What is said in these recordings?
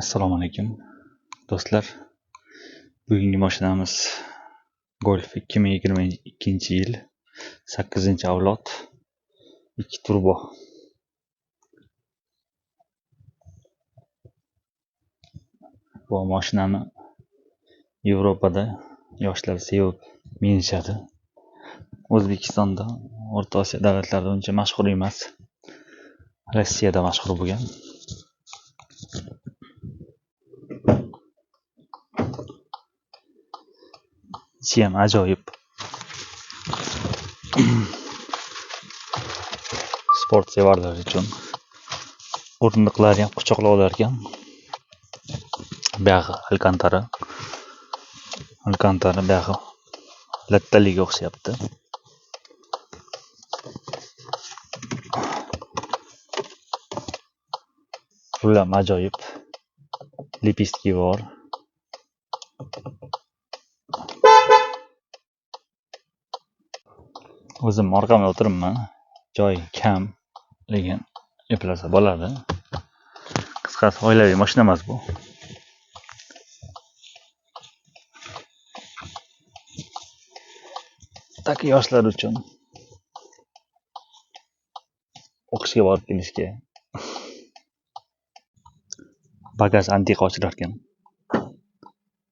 Assalomu alaykum do'stlar. Bugungi mashinamiz Golf 2022-yil 8-avlod 2 turbo. Bu mashinani Yevropada yoshlar sevib minishadi. O'zbekistonda, O'rta Osiyo davlatlarida uncha mashhur emas. Rossiyada mashhur bo'lgan. Ichi ham ajoyib. Sport sevarlar uchun o'rindiqlari ham quchoqlovlar ekan. Buyog'i Alcantara buyog'i lattaliga o'xshayapti. Rul ham ajoyib. Lipistki bor. O'zim orqamda o'tiribman. Joy kam, lekin eplasa bo'ladi. Qisqasi oilaviy mashina emas bu. Tak yoshlar uchun o'qishga borib kelishga. Bagaj antiqa ochilar ekan.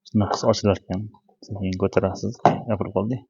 Shunaqasi ochilar ekan. Keyin ko'tarasiz. Gapirib qoldik.